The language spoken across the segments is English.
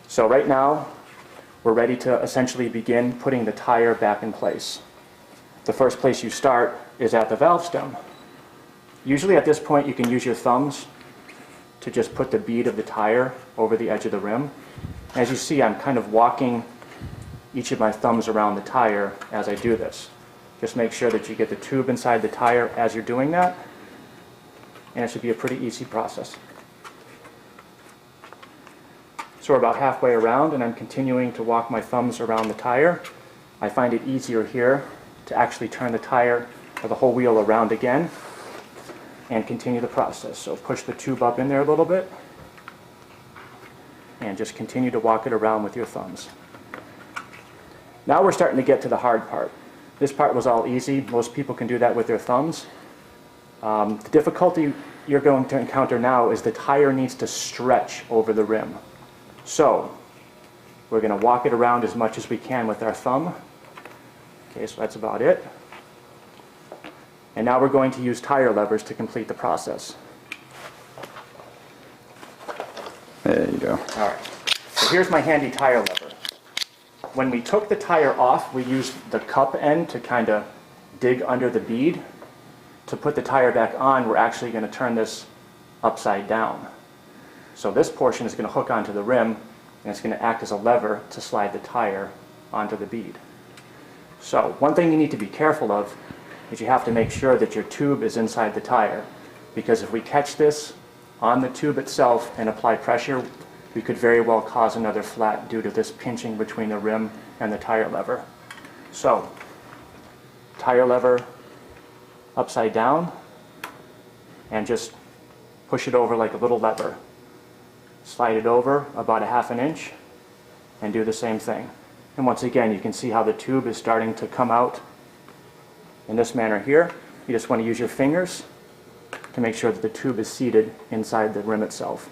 So right now, we're ready to essentially begin putting the tire back in place. The first place you start is at the valve stem. Usually at this point you can use your thumbs to just put the bead of the tire over the edge of the rim. As you see, I'm kind of walking each of my thumbs around the tire as I do this. Just make sure that you get the tube inside the tire as you're doing that, and it should be a pretty easy process. So we're about halfway around, and I'm continuing to walk my thumbs around the tire. I find it easier here to actually turn the tire or the whole wheel around again and continue the process. So push the tube up in there a little bit and just continue to walk it around with your thumbs. Now we're starting to get to the hard part. This part was all easy. Most people can do that with their thumbs. The difficulty you're going to encounter now is the tire needs to stretch over the rim. So we're going to walk it around as much as we can with our thumb. Okay, so that's about it. And now we're going to use tire levers to complete the process. There you go. All right. So here's my handy tire lever. When we took the tire off, we used the cup end to kind of dig under the bead. To put the tire back on, we're actually going to turn this upside down. So this portion is going to hook onto the rim, and it's going to act as a lever to slide the tire onto the bead. So one thing you need to be careful of is you have to make sure that your tube is inside the tire, because if we catch this on the tube itself and apply pressure, we could very well cause another flat due to this pinching between the rim and the tire lever. So, tire lever upside down, and just push it over like a little lever. Slide it over about 1/2 inch and do the same thing. And once again, you can see how the tube is starting to come out in this manner here. You just want to use your fingers to make sure that the tube is seated inside the rim itself.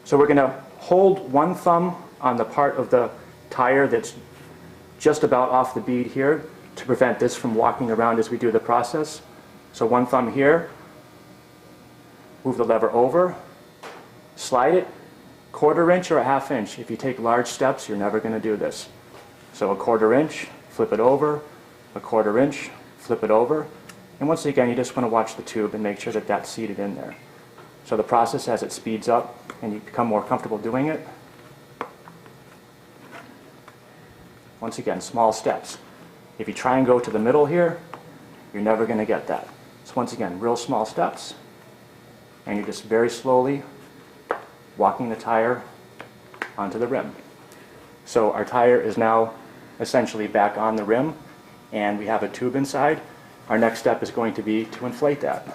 So we're going to hold one thumb on the part of the tire that's just about off the bead here to prevent this from walking around as we do the process. So one thumb here, move the lever over, slide it 1/4 inch or 1/2 inch. If you take large steps, you're never going to do this. So 1/4 inch, flip it over, 1/4 inch, flip it over, and once again you just want to watch the tube and make sure that that's seated in there. So the process, as it speeds up and you become more comfortable doing it, once again, small steps. If you try and go to the middle here, you're never going to get that. So once again, real small steps, and you're just very slowly walking the tire onto the rim. So our tire is now essentially back on the rim, and we have a tube inside. Our next step is going to be to inflate that.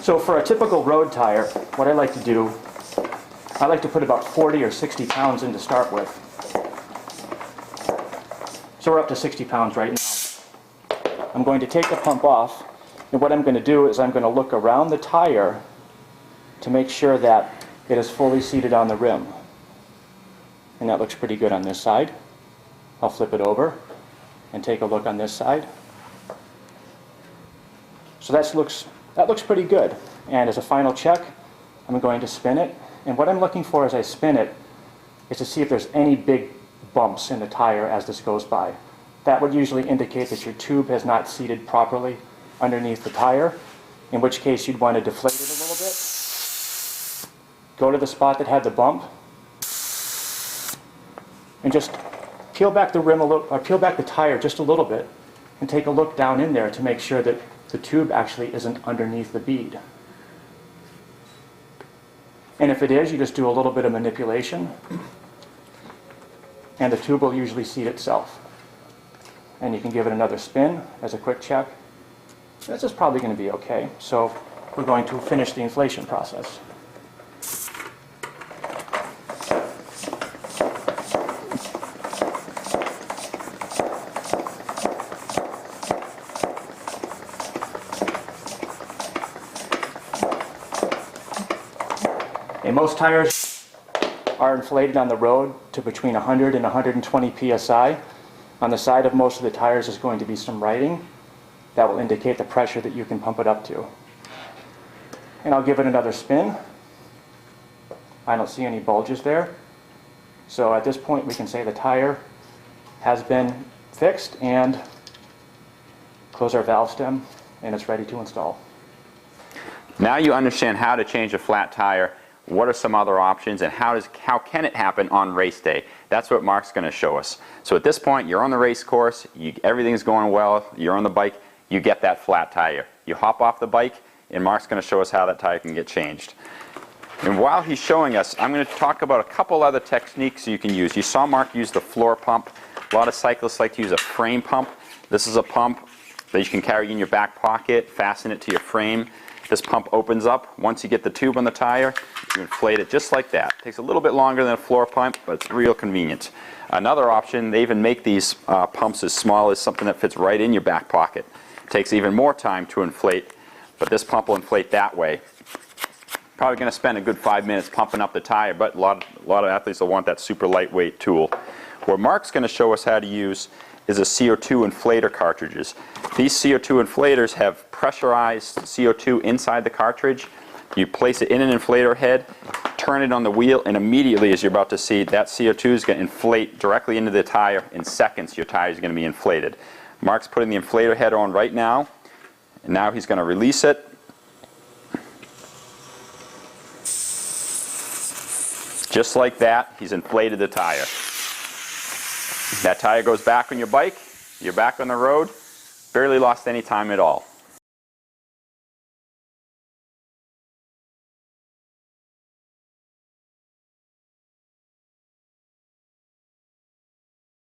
So for a typical road tire, what I like to do, I like to put about 40 or 60 pounds in to start with. So we're up to 60 pounds right now. I'm going to take the pump off, and what I'm going to do is I'm going to look around the tire to make sure that it is fully seated on the rim. And that looks pretty good on this side. I'll flip it over and take a look on this side. So that looks pretty good. And as a final check, I'm going to spin it. And what I'm looking for as I spin it is to see if there's any big bumps in the tire as this goes by. That would usually indicate that your tube has not seated properly underneath the tire, in which case you'd want to deflate it a little bit. Go to the spot that had the bump and just peel back the rim a little, or peel back the tire just a little bit and take a look down in there to make sure that the tube actually isn't underneath the bead. And if it is, you just do a little bit of manipulation and the tube will usually seat itself. And you can give it another spin as a quick check. This is probably going to be okay. So we're going to finish the inflation process. And most tires are inflated on the road to between 100 and 120 psi. On the side of most of the tires is going to be some writing that will indicate the pressure that you can pump it up to. And I'll give it another spin. I don't see any bulges there. So at this point we can say the tire has been fixed, and close our valve stem, and it's ready to install. Now you understand how to change a flat tire, what are some other options, and how can it happen on race day. That's what Mark's going to show us. So at this point, you're on the race course, everything's going well, you're on the bike, you get that flat tire. You hop off the bike, and Mark's going to show us how that tire can get changed. And while he's showing us, I'm going to talk about a couple other techniques you can use. You saw Mark use the floor pump. A lot of cyclists like to use a frame pump. This is a pump that you can carry in your back pocket, fasten it to your frame. This pump opens up. Once you get the tube on the tire, you inflate it just like that. It takes a little bit longer than a floor pump, but it's real convenient. Another option, they even make these pumps as small as something that fits right in your back pocket. It takes even more time to inflate, but this pump will inflate that way. Probably going to spend a good 5 minutes pumping up the tire, but a lot of athletes will want that super lightweight tool. What Mark's going to show us how to use is a CO2 inflator cartridges. These CO2 inflators have pressurized CO2 inside the cartridge. You place it in an inflator head, turn it on the wheel, and immediately, as you're about to see, that CO2 is going to inflate directly into the tire. In seconds, your tire is going to be inflated. Mark's putting the inflator head on right now, and now he's going to release it. Just like that, he's inflated the tire. That tire goes back on your bike, you're back on the road, barely lost any time at all.